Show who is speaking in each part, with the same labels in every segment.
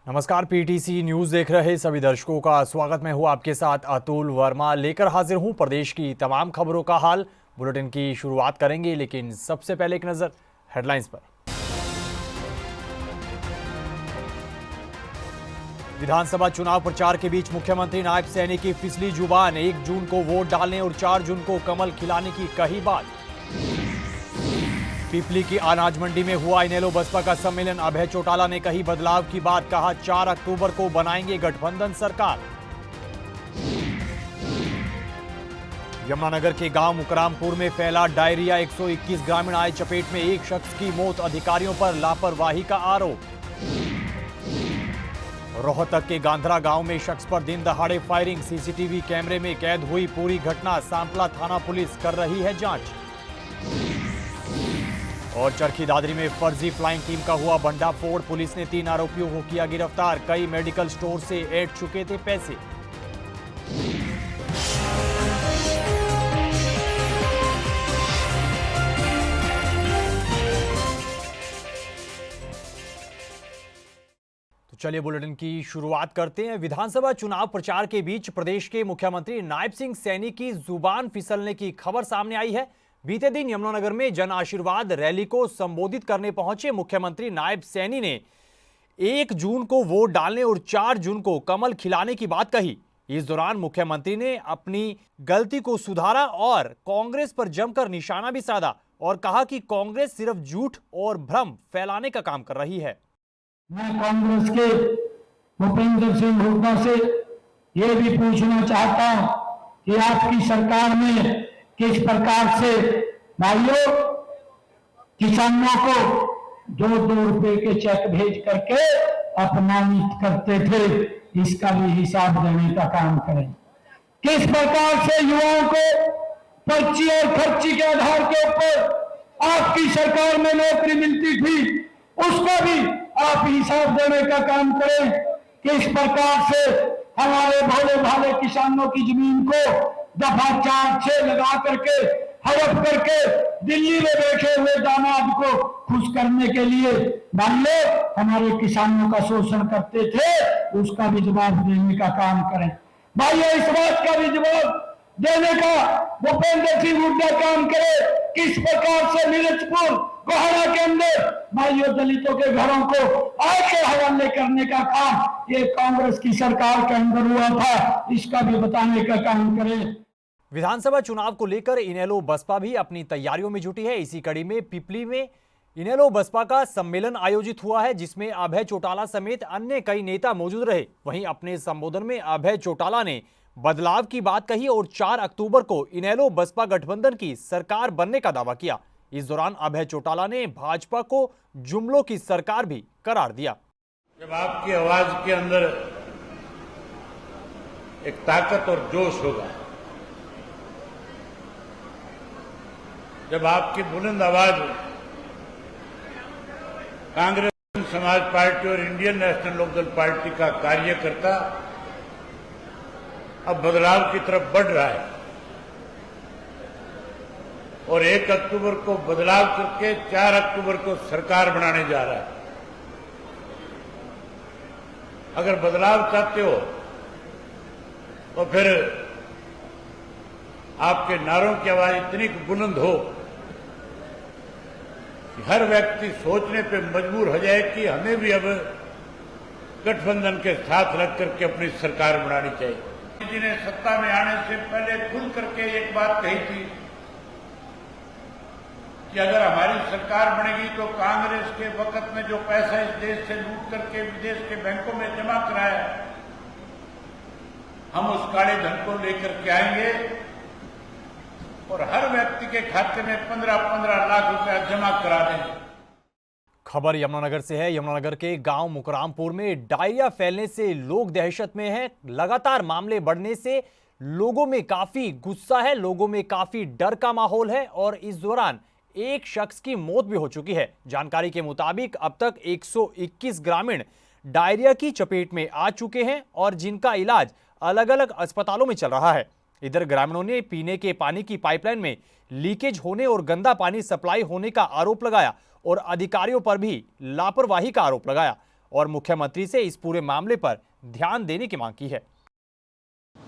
Speaker 1: नमस्कार, PTC news देख रहे सभी दर्शकों का स्वागत। मैं हूं आपके साथ अतुल वर्मा, लेकर हाजिर हूं प्रदेश की तमाम खबरों का हाल। बुलेटिन की शुरुआत करेंगे, लेकिन सबसे पहले एक नजर हेडलाइंस पर। विधानसभा चुनाव प्रचार के बीच मुख्यमंत्री नायब सैनी की फिसली जुबान। 1 जून को वोट डालने और 4 जून को कमल खिलाने की कही बात। पिपली की अनाज मंडी में हुआ इनेलो बसपा का सम्मेलन। अभय चौटाला ने कही बदलाव की बात, कहा 4 अक्टूबर को बनाएंगे गठबंधन सरकार। यमुनानगर के गांव मुकरामपुर में फैला डायरिया, 121 ग्रामीण आए चपेट में। 1 शख्स की मौत, अधिकारियों पर लापरवाही का आरोप। रोहतक के गांधरा गांव में शख्स पर दिन दहाड़े फायरिंग, सीसीटीवी कैमरे में कैद हुई पूरी घटना। सांपला थाना पुलिस कर रही है जांच। और चरखी दादरी में फर्जी फ्लाइंग टीम का हुआ भंडाफोड़, पुलिस ने 3 आरोपियों को किया गिरफ्तार। कई मेडिकल स्टोर से ऐंठ चुके थे पैसे। तो चलिए बुलेटिन की शुरुआत करते हैं। विधानसभा चुनाव प्रचार के बीच प्रदेश के मुख्यमंत्री नायब सिंह सैनी की जुबान फिसलने की खबर सामने आई है। बीते दिन यमुनानगर में जन आशीर्वाद रैली को संबोधित करने पहुंचे मुख्यमंत्री नायब सैनी ने 1 जून को वोट डालने और 4 जून को कमल खिलाने की बात कही। इस दौरान मुख्यमंत्री ने अपनी गलती को सुधारा और कांग्रेस पर जमकर निशाना भी साधा और कहा कि कांग्रेस सिर्फ झूठ और भ्रम फैलाने का काम कर रही है।
Speaker 2: मैं कांग्रेस के भूपेंद्र सिंह हुड्डा से यह भी पूछना चाहता हूं कि आपकी सरकार में किस प्रकार से भाइयों किसानों को 2-2 रुपए के चेक भेज करके अपमानित करते थे, इसका भी हिसाब देने का काम करें। किस प्रकार से युवाओं को पर्ची और खर्ची के आधार के ऊपर आपकी सरकार में नौकरी मिलती थी, उसका भी आप हिसाब देने का काम करें। किस प्रकार से हमारे भोले भाले किसानों की जमीन को दफा 4-6 लगा करके हड़प करके दिल्ली में बैठे हुए दामाद को खुश करने के लिए मान लो हमारे किसानों का शोषण करते थे, उसका भी जवाब देने का काम करें। भाई इस बात का भी जवाब देने का भूपेंद्र सिंह हुड्डा काम करे। किस प्रकार से नीरजपुर गोहरा के अंदर भाइयों दलितों के घरों को आग के हवाले करने का काम ये कांग्रेस की सरकार के अंदर हुआ था, इसका भी बताने का काम करें।
Speaker 1: विधानसभा चुनाव को लेकर इनेलो बसपा भी अपनी तैयारियों में जुटी है। इसी कड़ी में पिपली में इनेलो बसपा का सम्मेलन आयोजित हुआ है, जिसमें अभय चौटाला समेत अन्य कई नेता मौजूद रहे। वहीं अपने संबोधन में अभय चौटाला ने बदलाव की बात कही और 4 अक्टूबर को इनेलो बसपा गठबंधन की सरकार बनने का दावा किया। इस दौरान अभय चौटाला ने भाजपा को जुमलों की सरकार भी करार दिया।
Speaker 3: जब आपकी आवाज के अंदर एक ताकत और जोश होगा, जब आपकी बुलंद आवाज कांग्रेस समाज पार्टी और इंडियन नेशनल लोकदल पार्टी का कार्यकर्ता अब बदलाव की तरफ बढ़ रहा है और 1 अक्टूबर को बदलाव करके 4 अक्टूबर को सरकार बनाने जा रहा है। अगर बदलाव चाहते हो तो फिर आपके नारों की आवाज इतनी बुलंद हो कि हर व्यक्ति सोचने पे मजबूर हो जाए कि हमें भी अब गठबंधन के साथ लग करके अपनी सरकार बनानी चाहिए। जी ने सत्ता में आने से पहले खुल करके एक बात कही थी कि अगर हमारी सरकार बनेगी तो कांग्रेस के वक्त में जो पैसा इस देश से लूट करके विदेश के बैंकों में जमा कराया, हम उस काले धन को लेकर के आएंगे और हर व्यक्ति के खाते में 15-15 लाख रुपया जमा करा देंगे।
Speaker 1: खबर यमुनानगर से है। यमुनानगर के गांव मुकरामपुर में डायरिया फैलने से लोग दहशत में हैं। लगातार मामले बढ़ने से लोगों में काफी गुस्सा है, लोगों में काफी डर का माहौल है और इस दौरान 1 शख्स की मौत भी हो चुकी है। जानकारी के मुताबिक अब तक 121 ग्रामीण डायरिया की चपेट में आ चुके हैं और जिनका इलाज अलग अलग अस्पतालों में चल रहा है। इधर ग्रामीणों ने पीने के पानी की पाइपलाइन में लीकेज होने और गंदा पानी सप्लाई होने का आरोप लगाया और अधिकारियों पर भी लापरवाही का आरोप लगाया। और मुख्यमंत्री से इस पूरे मामले पर ध्यान देने की मांग की है।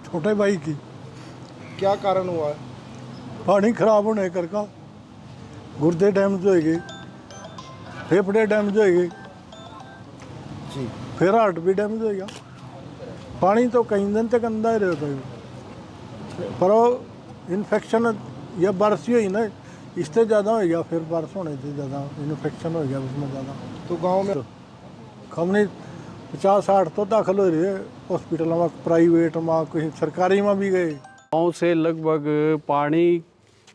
Speaker 4: छोटे भाई की
Speaker 5: क्या कारण हुआ है?
Speaker 4: पानी खराब होने करके गुर्दे डैमेज हो गए, फेफड़े डैमेज हो गए,
Speaker 5: जी,
Speaker 4: फिर हार्ट भी डैमेज हो गया। पानी तो कई दिन तक अंदर ही रहता है, पर वो इन्फेक्शन या बारिश ही हुई ना, इससे ज़्यादा हो गया, फिर बारिश होने से ज़्यादा इन्फेक्शन हो गया उसमें ज़्यादा।
Speaker 5: तो गांव में
Speaker 4: हमने 50-60 तो दाखिल हो रही है हॉस्पिटल में, प्राइवेट में, कहीं सरकारी में भी गए।
Speaker 6: गाँव से लगभग पानी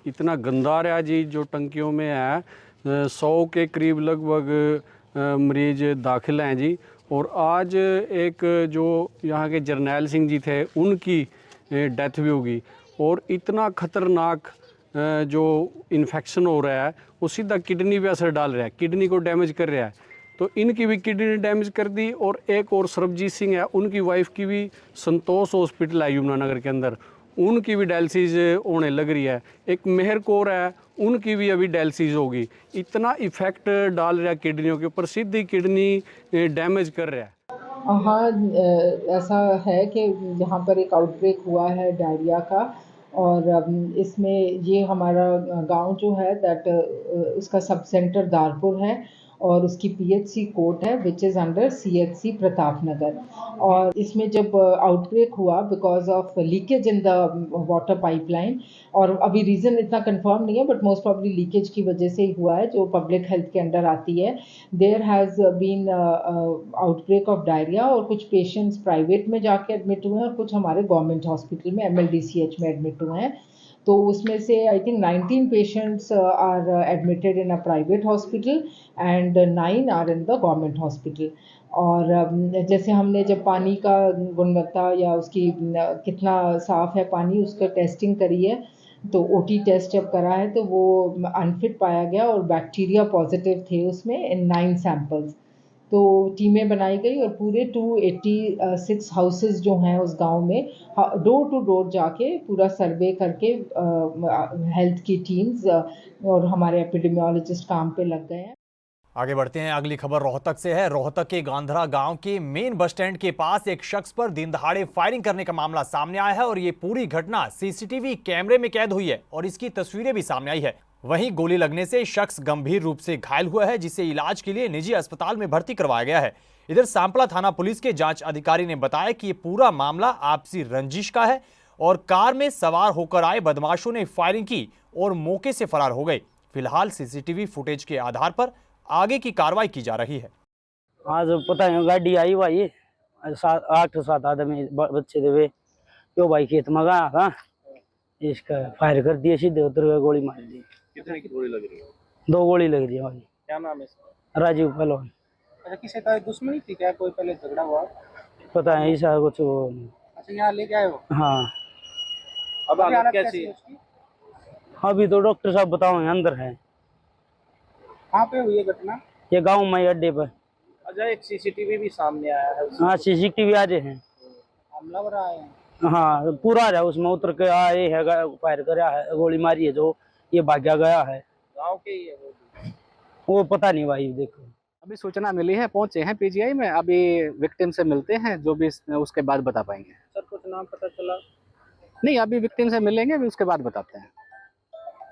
Speaker 6: इतना गंदा रहा जी, जो टंकियों में है 100 के करीब लगभग मरीज दाखिल हैं जी। और आज एक जो यहाँ के जरनैल सिंह जी थे, उनकी डेथ भी होगी। और इतना ख़तरनाक जो इन्फेक्शन हो रहा है वो सीधा किडनी पे असर डाल रहा है, किडनी को डैमेज कर रहा है। तो इनकी भी किडनी डैमेज कर दी। और एक और सरबजीत सिंह है, उनकी वाइफ की भी संतोष हॉस्पिटल है यमुनानगर के अंदर, उनकी भी डायलिसिस होने लग रही है। एक मेहर कौर है, उनकी भी अभी डायलिसिस होगी। इतना इफेक्ट डाल रहा है किडनियों के ऊपर, सीधी किडनी डैमेज कर रहा है।
Speaker 7: हाँ, ऐसा है कि यहाँ पर एक आउटब्रेक हुआ है डायरिया का, और इसमें ये हमारा गांव जो है दैट उसका सब सेंटर दारपुर है और उसकी पीएचसी कोट है which is under CHC Pratap Nagar. और इसमें जब आउटब्रेक हुआ because of leakage in the water pipeline, और अभी रीज़न इतना कंफर्म नहीं है बट मोस्ट प्रॉब्ली लीकेज की वजह से ही हुआ है, जो पब्लिक हेल्थ के अंडर आती है। There has been outbreak of diarrhoea, और कुछ पेशेंट्स प्राइवेट में जाके एडमिट हुए हैं और कुछ हमारे गवर्नमेंट हॉस्पिटल में MLDCH में एडमिट हुए हैं। तो उसमें से I think 19 patients are admitted in a private hospital and 9 are in the government hospital. और जैसे हमने जब पानी का गुणवत्ता या उसकी कितना साफ़ है पानी, उसका टेस्टिंग करी है, तो OT टेस्ट जब करा है तो वो अनफिट पाया गया और बैक्टीरिया पॉजिटिव थे उसमें इन 9 सैंपल्स। तो टीमें बनाई गई और पूरे 286 हाउसेस जो हैं उस गांव में डोर टू डोर जाके पूरा सर्वे करके हेल्थ की टीम्स और हमारे एपिडेमियोलॉजिस्ट काम पे लग गए हैं।
Speaker 1: आगे बढ़ते हैं, अगली खबर रोहतक से है। रोहतक के गांधरा गांव के मेन बस स्टैंड के पास एक शख्स पर दिन दहाड़े फायरिंग करने का मामला सामने आया है और ये पूरी घटना सीसीटीवी कैमरे में कैद हुई है और इसकी तस्वीरें भी सामने आई है। वहीं गोली लगने से शख्स गंभीर रूप से घायल हुआ है, जिसे इलाज के लिए निजी अस्पताल में भर्ती करवाया गया है। इधर सांपला थाना पुलिस के जांच अधिकारी ने बताया कि ये पूरा मामला आपसी रंजिश का है और कार में सवार होकर आए बदमाशों ने फायरिंग की और मौके से फरार हो गए। फिलहाल सीसीटीवी फुटेज के आधार पर आगे की कार्रवाई की जा रही है।
Speaker 8: आज पता नहीं गाड़ी आई भाई 8-7 आदमी बच्चे थे, क्यों भाई खेत में गया था, इसका फायर कर दिए, सीधे उतर गए, गोली मार दी।
Speaker 5: कितने की गोली लग रही है?
Speaker 8: 2 गोली लग रही है भाई।
Speaker 5: क्या नाम है इसका?
Speaker 8: राजीव पहलवान।
Speaker 5: अच्छा, किसी का दुश्मनी थी क्या? कोई पहले झगड़ा हुआ?
Speaker 8: पता है ऐसा कुछ
Speaker 5: अच्छा, यहाँ लेके आए हो?
Speaker 8: हाँ।
Speaker 5: अब हालत कैसी है उसकी?
Speaker 8: अभी तो डॉक्टर साहब बताओ अंदर है।
Speaker 5: कहाँ पे हुई है घटना?
Speaker 8: ये गाँव में अड्डे पर।
Speaker 5: अच्छा, एक सीसीटीवी भी सामने आया है।
Speaker 8: हाँ, CCTV आ रहे हैं।
Speaker 5: हमलावर आए हैं?
Speaker 8: हाँ, पूरा आ रहा है, उसमें उतर के आए है, फायर कराया है, गोली मारी है, जो ये भाग्या गया है।
Speaker 5: गाँव के ही है
Speaker 8: वो पता नहीं भाई, देखो
Speaker 9: अभी सूचना मिली है, पहुंचे हैं PGI में, अभी विक्टिम से मिलते हैं, जो भी उसके बाद बता पाएंगे।
Speaker 5: सर, कुछ नाम पता चला?
Speaker 9: नहीं, अभी विक्टिम से मिलेंगे, अभी उसके बाद बताते हैं।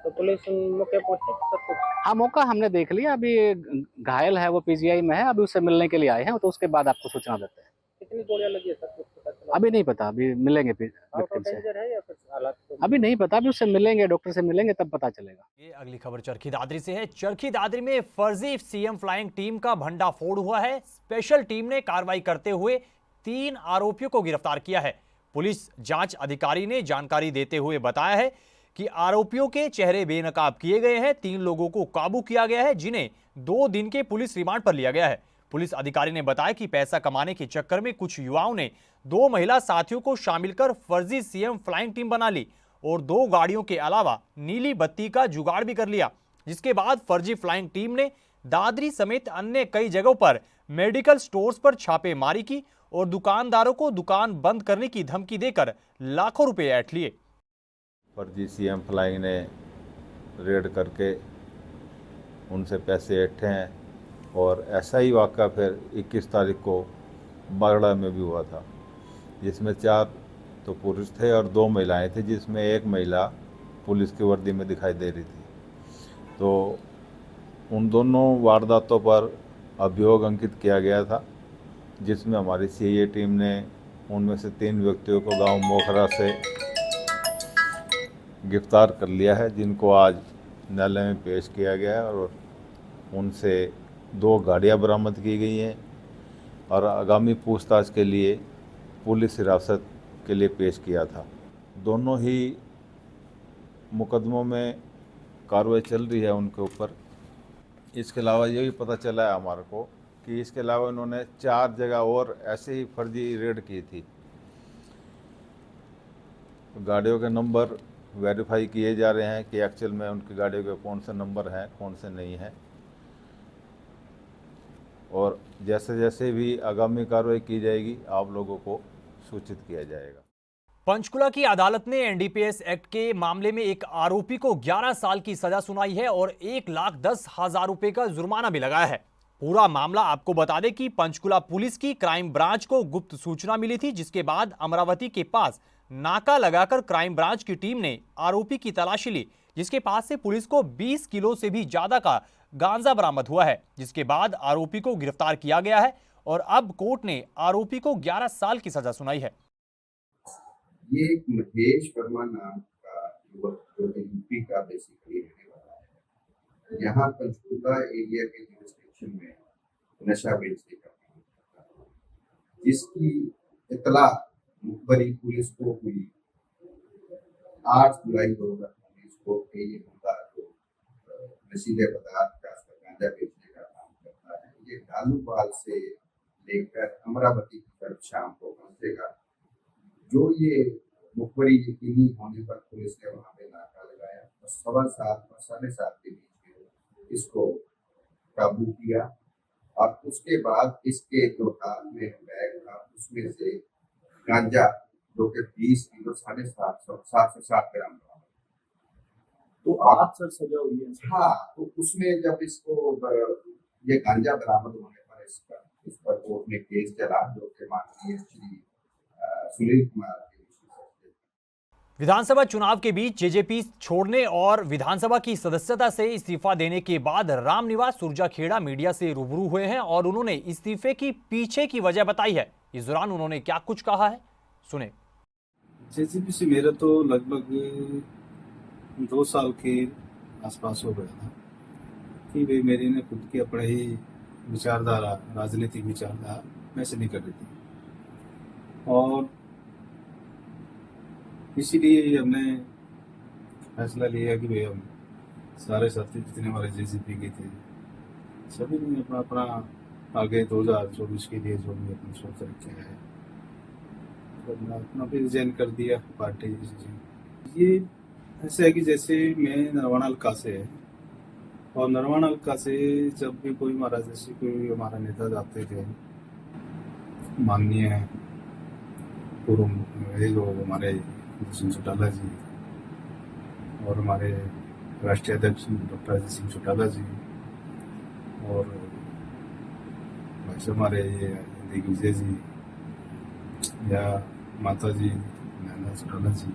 Speaker 5: तो पुलिस मौके पहुंची सब कुछ?
Speaker 9: हाँ, मौका हमने देख लिया, अभी घायल है वो PGI में है, अभी उससे मिलने के लिए आए हैं, तो उसके बाद आपको सूचना देते हैं।
Speaker 5: कितनी गोलियां लगी है सर, कुछ पता चला?
Speaker 9: अभी नहीं पता, अभी मिलेंगे विक्टिम से।
Speaker 5: डेंजर है या फिर हालात?
Speaker 9: अभी नहीं पता, अभी उससे मिलेंगे, डॉक्टर से मिलेंगे, तब पता चलेगा।
Speaker 1: ये अगली खबर चरखी दादरी से है। चरखी दादरी में फर्जी CM फ्लाइंग टीम का भंडाफोड़ हुआ है। स्पेशल टीम ने कार्रवाई करते हुए 3 आरोपियों को गिरफ्तार किया है। पुलिस जांच अधिकारी ने जानकारी देते हुए बताया है कि आरोपियों के चेहरे बेनकाब किए गए हैं। 3 लोगों को काबू किया गया है, जिन्हें 2 दिन के पुलिस रिमांड पर लिया गया है। पुलिस अधिकारी ने बताया कि पैसा कमाने के चक्कर में कुछ युवाओं ने 2 महिला साथियों को शामिल कर फर्जी CM फ्लाइंग टीम बना ली और 2 गाड़ियों के अलावा नीली बत्ती का जुगाड़ भी कर लिया। जिसके बाद फर्जी फ्लाइंग टीम ने दादरी समेत अन्य कई जगहों पर मेडिकल स्टोर्स पर छापेमारी की और दुकानदारों को दुकान बंद करने की धमकी देकर लाखों रुपए ऐंठ लिए।
Speaker 10: फर्जी CM फ्लाइंग ने रेड करके उनसे पैसे ऐंठे हैं और ऐसा ही वाक़ा फिर 21 तारीख को बागड़ा में भी हुआ था, जिसमें 4 तो पुरुष थे और 2 महिलाएं थी, जिसमें एक महिला पुलिस की वर्दी में दिखाई दे रही थी। तो उन दोनों वारदातों पर अभियोग अंकित किया गया था, जिसमें हमारी सीआईए टीम ने उनमें से 3 व्यक्तियों को गांव मोखरा से गिरफ्तार कर लिया है, जिनको आज न्यायालय में पेश किया गया है और उनसे 2 गाड़ियां बरामद की गई हैं और आगामी पूछताछ के लिए पुलिस हिरासत के लिए पेश किया था। दोनों ही मुकदमों में कार्रवाई चल रही है उनके ऊपर। इसके अलावा ये भी पता चला है हमारे को कि इसके अलावा इन्होंने 4 जगह और ऐसे ही फर्जी रेड की थी। गाड़ियों के नंबर वेरीफाई किए जा रहे हैं कि एक्चुअल में उनकी गाड़ियों के कौन से नंबर हैं, कौन से नहीं हैं, और जैसे जैसे भी आगामी कार्रवाई की जाएगी आप लोगों को सूचित किया जाएगा।
Speaker 1: पंचकुला की अदालत ने एनडीपीएस एक्ट के मामले में एक आरोपी को 11 साल की सजा सुनाई है और 1,10,000 रुपए का जुर्माना भी लगाया है। पूरा मामला आपको बता दें कि पंचकुला पुलिस की क्राइम ब्रांच को गुप्त सूचना मिली थी, जिसके बाद अमरावती के पास नाका लगाकर क्राइम ब्रांच की टीम ने आरोपी की तलाशी ली, जिसके पास से पुलिस को 20 किलो से भी ज्यादा का गांजा बरामद हुआ है, जिसके बाद आरोपी को गिरफ्तार किया गया है और अब कोर्ट ने आरोपी को 11 साल की सजा सुनाई है।
Speaker 11: ये एक महेश वर्मा नाम का युवक जो यूपी का बेसिकली रहने वाला है, यहाँ पंचकुला एरिया के जुरिस्डिक्शन में नशा बेचने का काम करता है, जिसकी इतला मुखबरी पुलिस को हुई 8 जुलाई 2019 को ये बंदा जो नशीले पदार्थ का गांजा बेचने का काम करता है, ये डालूपाल से लेकर अमरावती की तरफ शाम को पहुंचेगा। जो ये मुखबरी यकीनी होने पर पुलिस ने वहां पे नाका लगाया और 7:15 और 7:30 के बीच में इसको काबू किया और उसके बाद इसके जो हाथ में बैग था उसमें से गांजा जो कि 20 किलो 760 ग्राम था। तो आज सर सजा हुई है। हाँ, तो उसमें जब इसको ये गांजा बरामद होने पर इस पर कोर्ट में केस चला, जो कि माननीय श्री सुनील कुमार
Speaker 1: विधानसभा चुनाव के बीच जेजेपी छोड़ने और विधानसभा की सदस्यता से इस्तीफा देने के बाद रामनिवास सुरजाखेड़ा मीडिया से रूबरू हुए हैं और उन्होंने इस्तीफे की पीछे की वजह बताई है। इस दौरान उन्होंने क्या कुछ कहा है, सुने।
Speaker 12: जेजेपी से मेरा तो लगभग 2 साल के आसपास हो गया था कि वे मेरी ने खुद की अपने ही विचारधारा, राजनीतिक विचारधारा वैसे नहीं कर रही थी और इसीलिए हमने फैसला लिया कि भाई हम सारे साथी जितने हमारे जेजेपी के थे सभी ने अपना अपना आगे 2024 के लिए जो भी अपनी सोच रखे है तो अपना भी रिजाइन कर दिया पार्टी। ये ऐसा है कि जैसे मैं नरवाना हल्का से है और नरवाना हल्का से जब भी कोई हमारा जैसे कोई हमारा नेता जाते थे, माननीय पूर्व लोग हमारे सिंह चौटाला जी और हमारे राष्ट्रीय अध्यक्ष डॉक्टर अजय सिंह चौटाला जी और हमारे दिग्विजय जी या माता जी नैना चौटाला जी,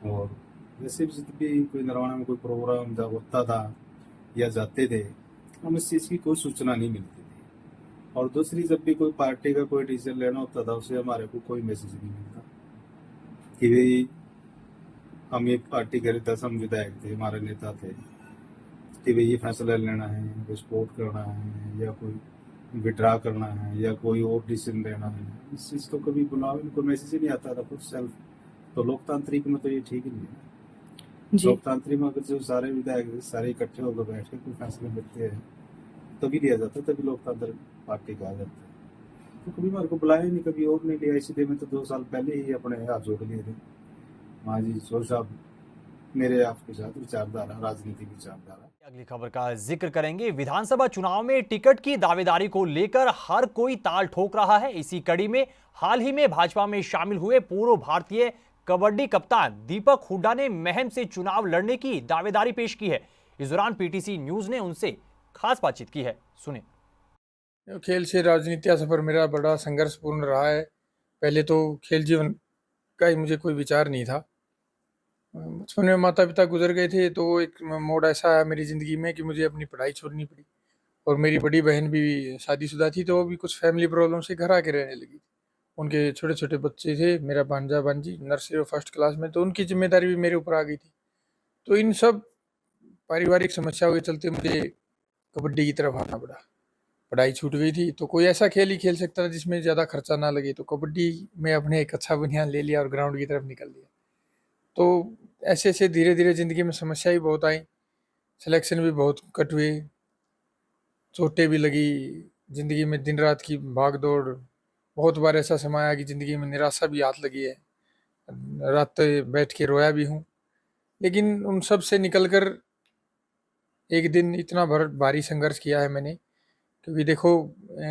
Speaker 12: और जैसे भी कोई नरवाना में कोई प्रोग्राम जब होता था या जाते थे, हमें इस चीज़ की कोई सूचना नहीं मिलती थी। और दूसरी, जब भी कोई पार्टी का कोई डिसीजन लेना होता था उसे हमारे को कोई मैसेज नहीं मिलता कि भाई हम ये पार्टी के 10 हम विधायक थे, हमारे नेता थे कि भाई ये फैसला लेना है, कोई सपोर्ट करना है या कोई विड्रा करना है या कोई और डिसीजन लेना है, इस चीज़ को कभी बुलाओ, इनको मैसेज ही नहीं आता था खुद सेल्फ। तो लोकतांत्रिक में तो ये ठीक ही नहीं है। लोकतांत्रिक में अगर जो सारे विधायक सारे इकट्ठे होकर बैठ के कोई फैसले लेते हैं तभी लिया जाता है, तभी लोकतांत्रिक पार्टी कहा जाता है। तो कभी मेरे को बुलाया नहीं, कभी और नहीं लिया, इसलिए मैं तो 2 साल पहले ही अपने हाथ जोड़ लिए थे। हाँ जी, सोच साहब मेरे आपके साथ विचारधारा, राजनीतिक विचारधारा।
Speaker 1: अगली खबर का जिक्र करेंगे। विधानसभा चुनाव में टिकट की दावेदारी को लेकर हर कोई ताल ठोक रहा है। इसी कड़ी में हाल ही में भाजपा में शामिल हुए पूर्व भारतीय कबड्डी कप्तान दीपक हुड्डा ने महम से चुनाव लड़ने की दावेदारी पेश की है। इस दौरान पीटीसी न्यूज ने उनसे खास बातचीत की है, सुनिए।
Speaker 13: खेल से राजनीति का सफर मेरा बड़ा संघर्षपूर्ण रहा है। पहले तो खेल जीवन का ही मुझे कोई विचार नहीं था। बचपन में माता पिता गुजर गए थे, तो एक मोड़ ऐसा आया मेरी ज़िंदगी में कि मुझे अपनी पढ़ाई छोड़नी पड़ी। और मेरी बड़ी बहन भी शादीशुदा थी, तो वो भी कुछ फैमिली प्रॉब्लम से घर आके रहने लगी। उनके छोटे छोटे बच्चे थे, मेरा भांजा भांजी नर्सरी और फर्स्ट क्लास में, तो उनकी जिम्मेदारी भी मेरे ऊपर आ गई थी। तो इन सब पारिवारिक समस्याओं के चलते मुझे कबड्डी की तरफ आना पड़ा। पढ़ाई छूट गई थी, तो कोई ऐसा खेल ही खेल सकता था जिसमें ज़्यादा खर्चा ना लगे, तो कबड्डी में अपने एक अच्छा बनियान ले लिया और ग्राउंड की तरफ निकल लिया। तो ऐसे ऐसे धीरे धीरे ज़िंदगी में समस्या ही बहुत आई, सिलेक्शन भी बहुत कट हुए, चोटें भी लगी, ज़िंदगी में दिन रात की भाग दौड़। बहुत बार ऐसा समय आया कि ज़िंदगी में निराशा भी हाथ लगी है, रात बैठ के रोया भी हूँ। लेकिन उन सब से निकलकर एक दिन इतना भारी संघर्ष किया है मैंने, क्योंकि देखो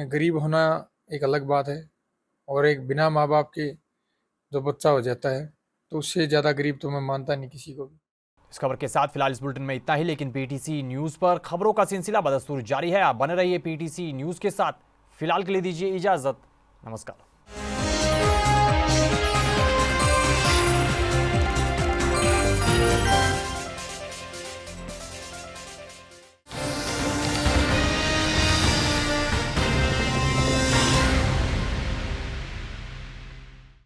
Speaker 13: गरीब होना एक अलग बात है, और एक बिना माँ बाप के जो बच्चा हो जाता है, तो उससे ज़्यादा गरीब तो मैं मानता नहीं किसी को भी।
Speaker 1: इस खबर के साथ फिलहाल इस बुलेटिन में इतना ही, लेकिन पीटीसी न्यूज़ पर खबरों का सिलसिला बदस्तूर जारी है। आप बने रहिए पीटीसी न्यूज़ के साथ। फिलहाल के लिए दीजिए इजाज़त। नमस्कार।